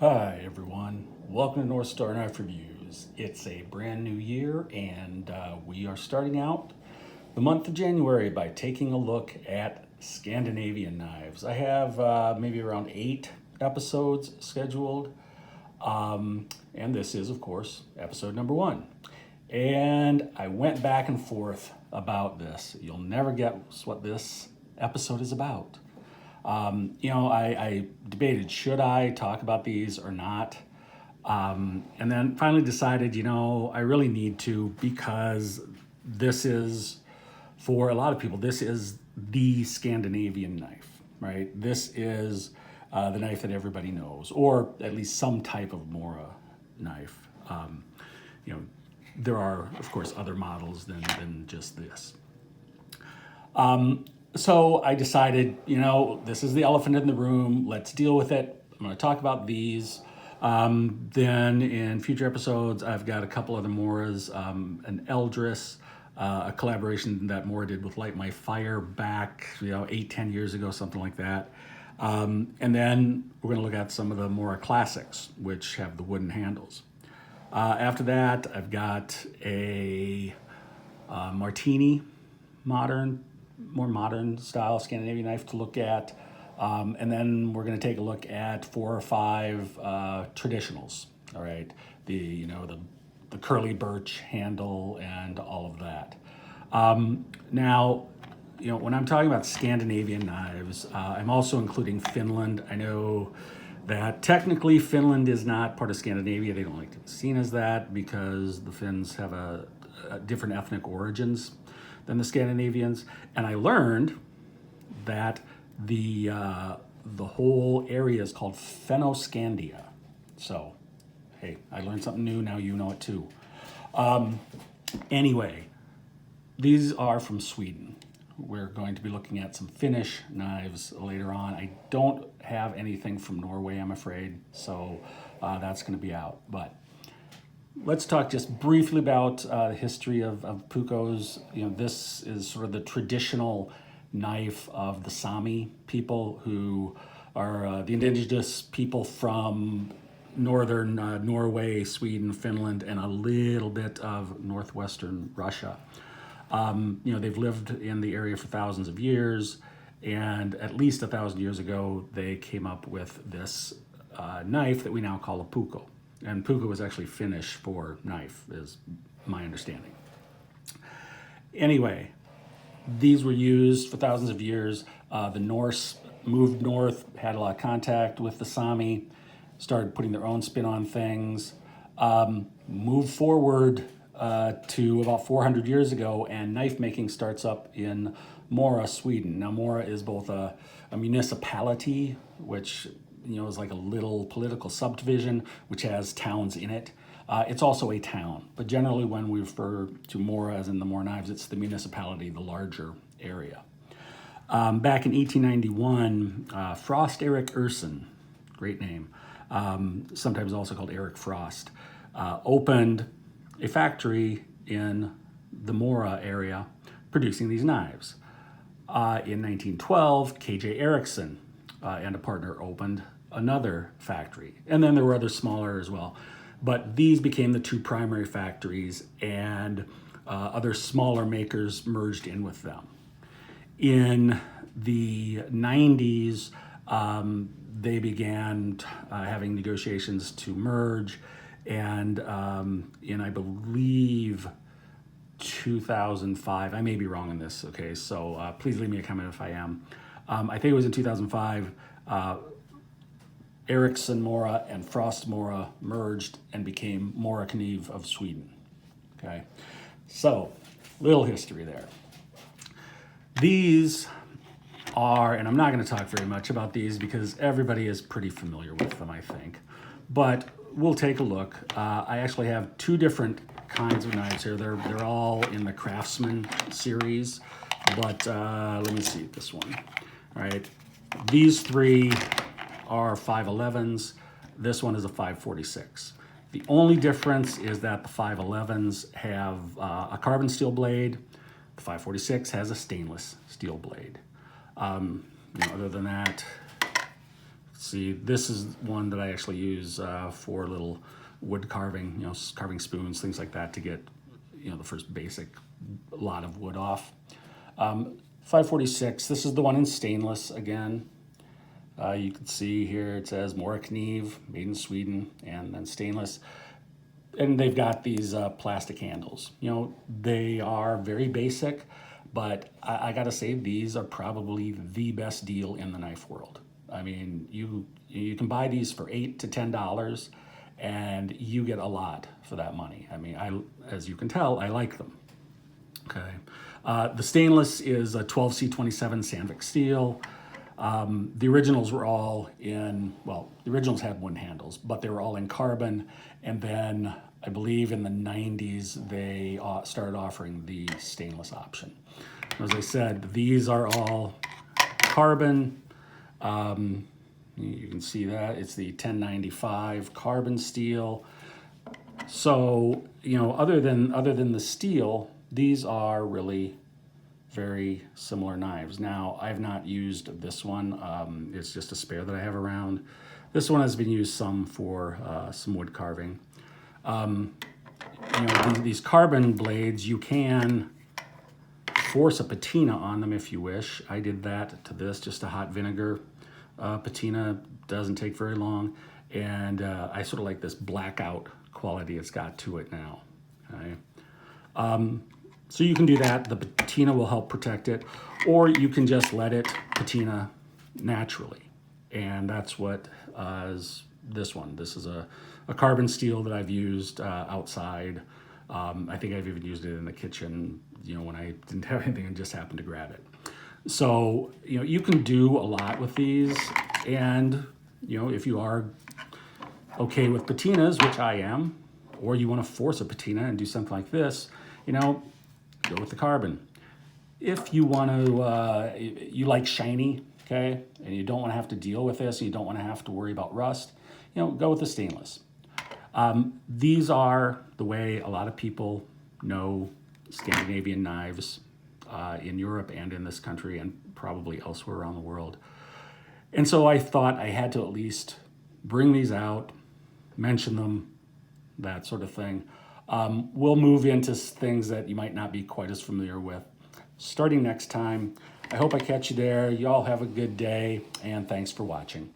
Hi everyone, welcome to North Star Knife Reviews. It's a brand new year and we are starting out the month of January by taking a look at Scandinavian knives. I have maybe around 8 episodes scheduled, and this is, of course, episode number 1. And I went back and forth about this. You'll never guess what this episode is about. I debated, should I talk about these or not? And then finally decided, I really need to, because this is, for a lot of people, this is the Scandinavian knife, right? This is the knife that everybody knows, or at least some type of Mora knife. You know, there are, of course, other models than just this. So I decided, this is the elephant in the room. Let's deal with it. I'm going to talk about these. Then in future episodes, I've got a couple other Moras, an Eldris, a collaboration that Mora did with Light My Fire back, 8-10 years ago, something like that. And then we're going to look at some of the Mora classics, which have the wooden handles. After that, I've got a Martini more modern style Scandinavian knife to look at. And then we're going to take a look at 4 or 5 traditionals. All right, the curly birch handle and all of that. Now, when I'm talking about Scandinavian knives, I'm also including Finland. I know that technically Finland is not part of Scandinavia. They don't like to be seen as that because the Finns have a different ethnic origins than the Scandinavians. And I learned that the whole area is called Fennoscandia. So, hey, I learned something new. Now you know it too. Anyway, these are from Sweden. We're going to be looking at some Finnish knives later on. I don't have anything from Norway, I'm afraid, so that's going to be out. But let's talk just briefly about the history of puukkos. This is sort of the traditional knife of the Sami people, who are the indigenous people from northern Norway, Sweden, Finland, and a little bit of northwestern Russia. They've lived in the area for thousands of years, and at least 1,000 years ago, they came up with this knife that we now call a puukko. And puukko was actually Finnish for knife, is my understanding. Anyway, these were used for thousands of years. The Norse moved north, had a lot of contact with the Sami, started putting their own spin on things, moved forward to about 400 years ago, and knife making starts up in Mora, Sweden. Now, Mora is both a municipality, which is like a little political subdivision, which has towns in it. It's also a town, but generally when we refer to Mora, as in the Mora knives, it's the municipality, the larger area. Back in 1891, Frost Erik Ursen, great name, sometimes also called Eric Frost, opened a factory in the Mora area producing these knives. In 1912, KJ Eriksson and a partner opened another factory. And then there were other smaller as well. But these became the 2 primary factories, and other smaller makers merged in with them. In the 90s, they began having negotiations to merge, and in, I believe, 2005, I may be wrong on this, okay, so please leave me a comment if I am. I think it was in 2005, Ericsson Mora and Frost Mora merged and became Mora Kniv of Sweden, okay? So, little history there. These are, and I'm not going to talk very much about these because everybody is pretty familiar with them, I think, but we'll take a look. I actually have 2 different kinds of knives here. They're all in the Craftsman series, but let me see this one. All right, these 3 are 511s. This one is a 546. The only difference is that the 511s have a carbon steel blade. The 546 has a stainless steel blade. Other than that, See, this is one that I actually use for little wood carving, carving spoons, things like that to get, the first basic lot of wood off. 546, this is the one in stainless again. You can see here it says Mora, made in Sweden, and then stainless. And they've got these plastic handles. They are very basic, but I gotta say these are probably the best deal in the knife world. I mean, you can buy these for $8 to $10, and you get a lot for that money. I mean, as you can tell, I like them. Okay, the stainless is a 12C27 Sandvik steel. The originals were all in, well, the originals had wooden handles, but they were all in carbon. And then I believe in the 90s, they started offering the stainless option. As I said, these are all carbon. You can see that it's the 1095 carbon steel. So, other than the steel, these are really very similar knives. Now, I've not used this one. It's just a spare that I have around. This one has been used some for some wood carving. These carbon blades, you can force a patina on them if you wish. I did that to this, just a hot vinegar patina. Doesn't take very long. And I sort of like this blackout quality it's got to it now. Okay. So you can do that. The patina will help protect it, or you can just let it patina naturally. And that's what is this one. This is a carbon steel that I've used outside. I think I've even used it in the kitchen, when I didn't have anything and just happened to grab it. So, you can do a lot with these. And, if you are okay with patinas, which I am, or you want to force a patina and do something like this, go with the carbon. If you want to, you like shiny, okay, and you don't want to have to deal with this, and you don't want to have to worry about rust, go with the stainless. These are the way a lot of people know Scandinavian knives in Europe and in this country and probably elsewhere around the world. And so I thought I had to at least bring these out, mention them, that sort of thing. We'll move into things that you might not be quite as familiar with starting next time. I hope I catch you there. You all have a good day, and thanks for watching.